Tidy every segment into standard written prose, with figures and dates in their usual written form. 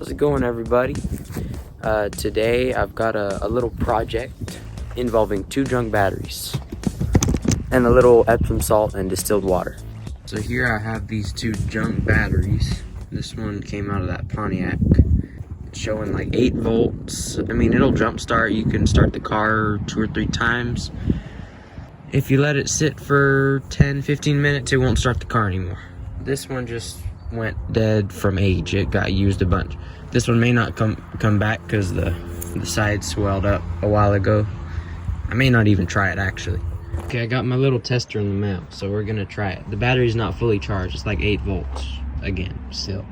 How's it going, everybody? Today I've got a little project involving 2 junk batteries and a little Epsom salt and distilled water. So here I have these 2 junk batteries. This one came out of that Pontiac. It's showing like 8 volts. I mean, it'll jump start. You can start the car 2 or 3 times. If you let it sit for 10-15 minutes, it won't start the car anymore. This one just went dead from age. It got used a bunch. This one may not come back because the side swelled up a while ago. I may not even try it, actually. Okay, I got my little tester in the mail, so we're gonna try it. The battery's not fully charged. It's like 8 volts again, still.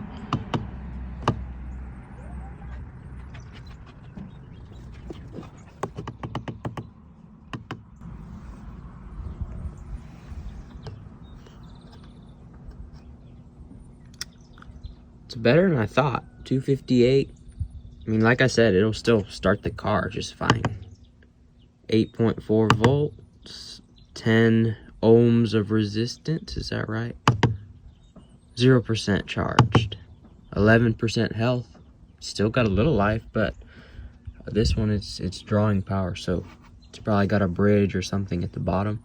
It's better than I thought. 258. I mean, like I said, it'll still start the car just fine. 8.4 volts, 10 ohms of resistance, is that right? 0% charged, 11% health. Still got a little life, but this one it's drawing power, so it's probably got a bridge or something at the bottom.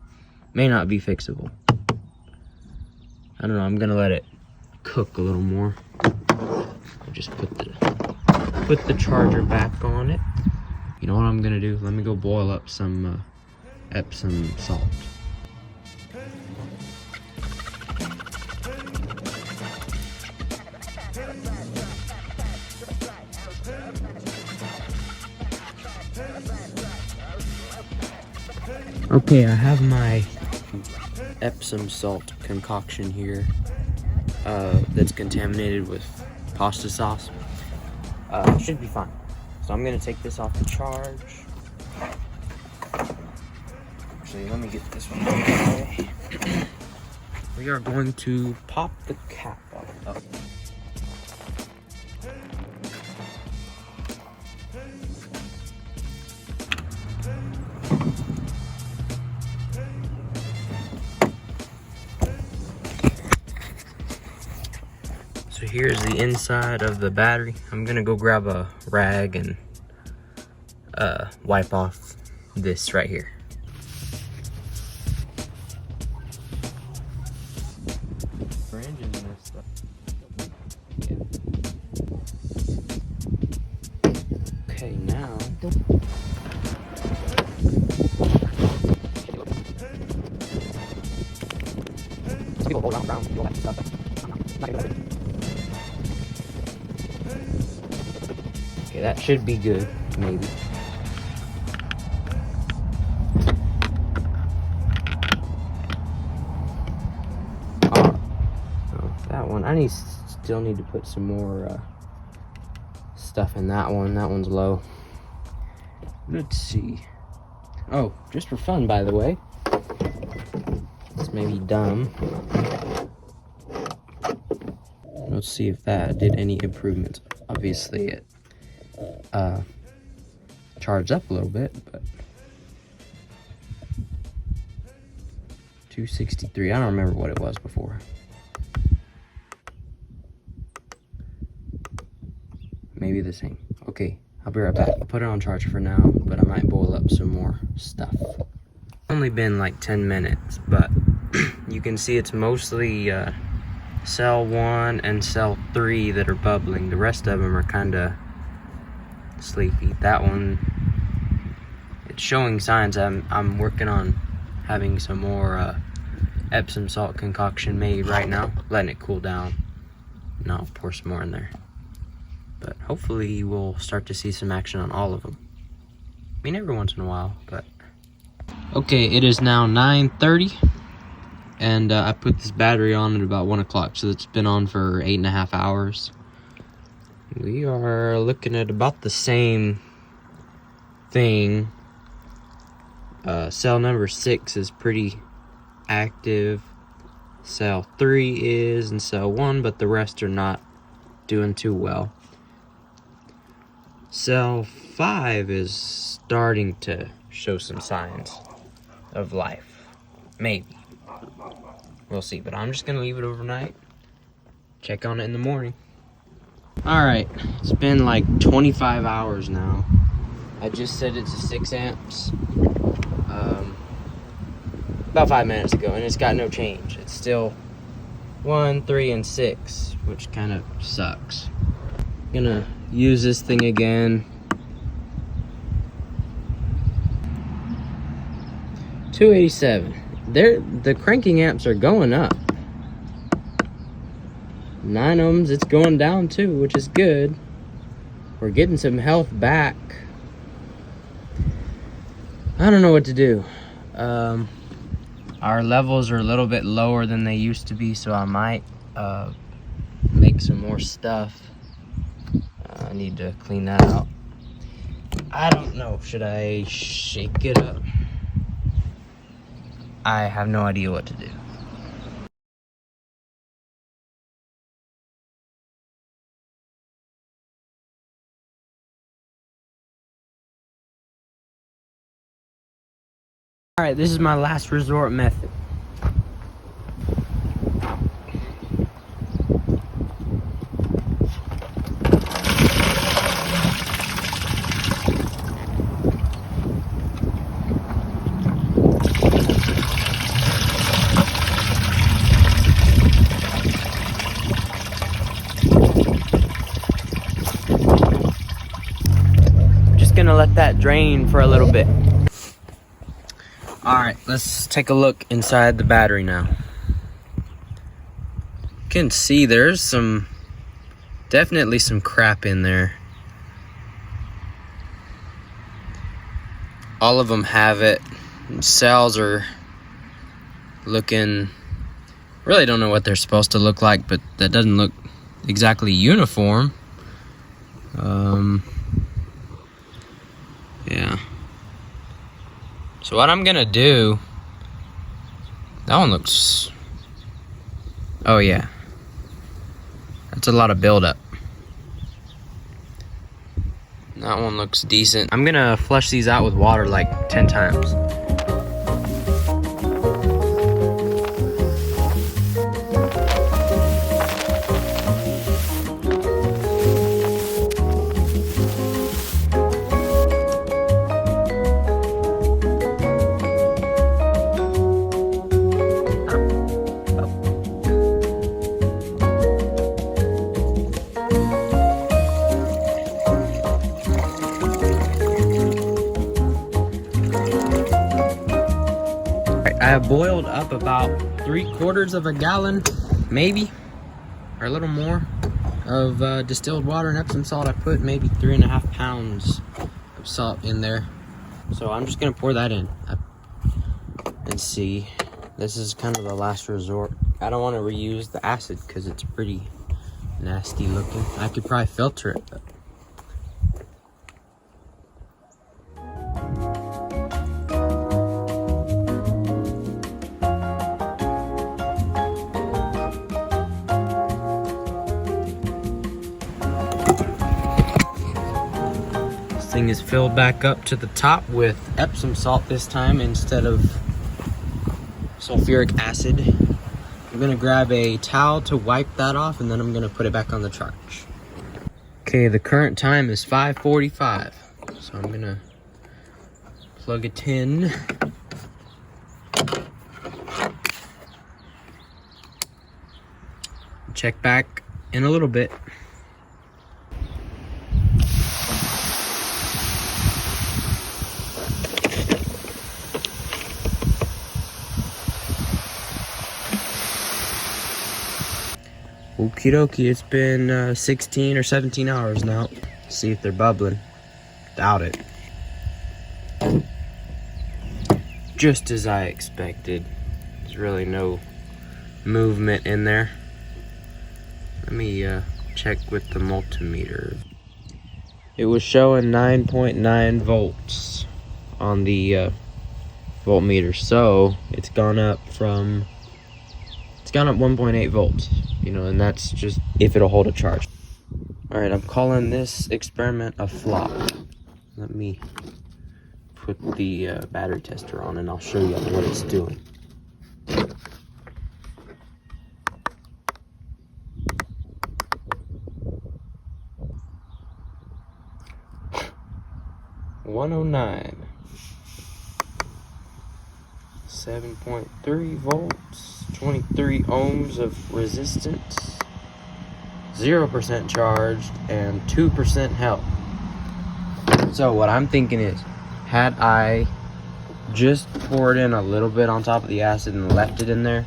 May not be fixable. I don't know, I'm gonna let it cook a little more. I'll just put the charger back on it. You know what I'm gonna do? Let me go boil up some Epsom salt. Okay, I have my Epsom salt concoction here that's contaminated with pasta sauce. It should be fine. So I'm gonna take this off the charge. Actually, let me get this one out of the way. We are going to pop the cap off. So here's the inside of the battery. I'm gonna go grab a rag and wipe off this right here. Okay, now okay, that should be good, maybe. That one, I still need to put some more stuff in that one. That one's low. Let's see. Oh, just for fun, by the way. This may be dumb. Let's see if that did any improvements. Obviously, it charged up a little bit, but 263. I don't remember what it was before. Maybe the same. Okay, I'll be right back. I'll put it on charge for now, but I might boil up some more stuff. Only been like 10 minutes, but you can see it's mostly cell 1 and cell 3 that are bubbling. The rest of them are kind of sleepy. That one, it's showing signs. I'm working on having some more Epsom salt concoction made right now, letting it cool down, and I'll pour some more in there. But hopefully we'll start to see some action on all of them. I mean, every once in a while, but. Okay, it is now 9:30, and I put this battery on at about 1 o'clock, so it's been on for 8.5 hours. We are looking at about the same thing. Cell number 6 is pretty active. Cell 3 is, and cell 1, but the rest are not doing too well. Cell 5 is starting to show some signs of life. Maybe. We'll see, but I'm just gonna leave it overnight. Check on it in the morning. All right, it's been like 25 hours now. I just set it to 6 amps about 5 minutes ago, and it's got no change. It's still 1, 3, and 6, which kind of sucks. I'm gonna use this thing again. 287. The cranking amps are going up. 9 ohms, it's going down too, which is good. We're getting some health back. I don't know what to do. Our levels are a little bit lower than they used to be, so I might make some more stuff. I need to clean that out. I don't know. Should I shake it up? I have no idea what to do. All right, this is my last resort method. Just gonna let that drain for a little bit. All right, let's take a look inside the battery now. You can see there's definitely some crap in there. All of them have it. Cells are looking, really don't know what they're supposed to look like, but that doesn't look exactly uniform. Yeah. So what I'm gonna do, that one looks, oh yeah, that's a lot of buildup. That one looks decent. I'm gonna flush these out with water like 10 times. I have boiled up about 3/4 of a gallon, maybe, or a little more, of distilled water and Epsom salt. I put maybe 3.5 pounds of salt in there. So I'm just gonna pour that in and see. This is kind of the last resort. I don't want to reuse the acid because it's pretty nasty looking. I could probably filter it, but thing is filled back up to the top with Epsom salt this time instead of sulfuric acid. I'm gonna grab a towel to wipe that off, and then I'm gonna put it back on the charge. Okay, the current time is 5:45, so I'm gonna plug it in. Check back in a little bit. Okie dokie, it's been 16 or 17 hours now. See if they're bubbling. Doubt it. Just as I expected. There's really no movement in there. Let me check with the multimeter. It was showing 9.9 volts on the voltmeter, so it's gone up 1.8 volts, you know, and that's just if it'll hold a charge. All right, I'm calling this experiment a flop. Let me put the battery tester on and I'll show you what it's doing. 109. 7.3 volts, 23 ohms of resistance, 0% charged, and 2% held. So what I'm thinking is, had I just poured in a little bit on top of the acid and left it in there,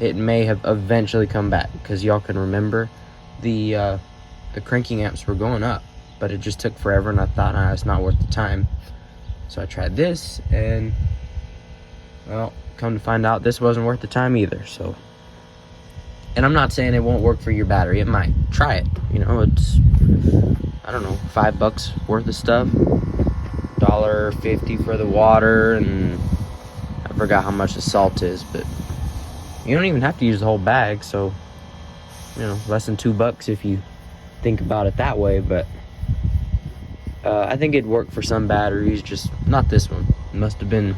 it may have eventually come back, because y'all can remember the cranking amps were going up, but it just took forever, and I thought, nah, it's not worth the time. So I tried this, and well, come to find out, this wasn't worth the time either. So, and I'm not saying it won't work for your battery. It might. Try it. You know, it's, I don't know, $5 worth of stuff, $1.50 for the water, and I forgot how much the salt is, but you don't even have to use the whole bag. So, you know, less than $2 if you think about it that way. But I think it'd work for some batteries, just not this one. It must have been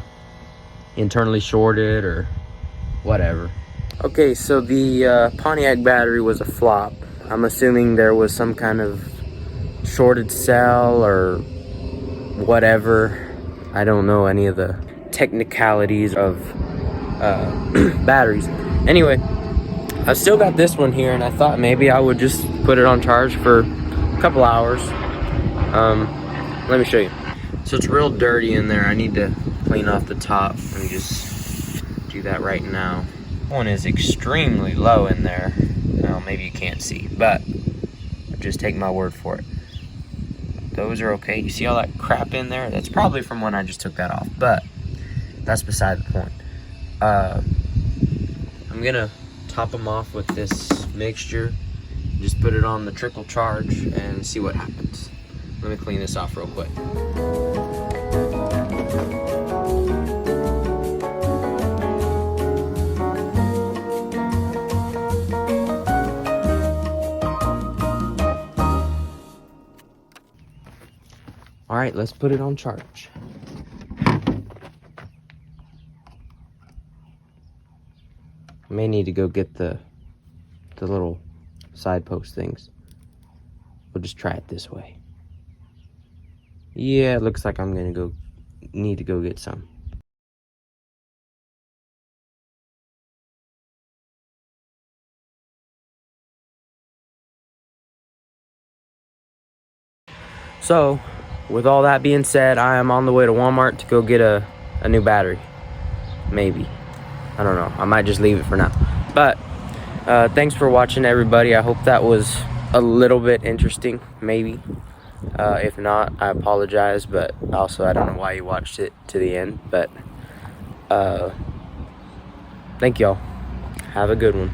internally shorted or whatever. Okay, so the Pontiac battery was a flop. I'm assuming there was some kind of shorted cell or whatever. I don't know any of the technicalities of batteries. Anyway, I still got this one here, and I thought maybe I would just put it on charge for a couple hours. Let me show you. So it's real dirty in there. I need to clean off the top. Let me just do that right now. One is extremely low in there. Well, maybe you can't see, but just take my word for it. Those are okay. You see all that crap in there? That's probably from when I just took that off, but that's beside the point. I'm gonna top them off with this mixture. Just put it on the trickle charge and see what happens. Let me clean this off real quick. All right, let's put it on charge. I may need to go get the little side post things. We'll just try it this way. Yeah, it looks like I'm gonna need to go get some. So, with all that being said, I am on the way to Walmart to go get a new battery. Maybe. I don't know. I might just leave it for now. But, thanks for watching, everybody. I hope that was a little bit interesting, maybe. If not, I apologize, but also I don't know why you watched it to the end. But, thank y'all. Have a good one.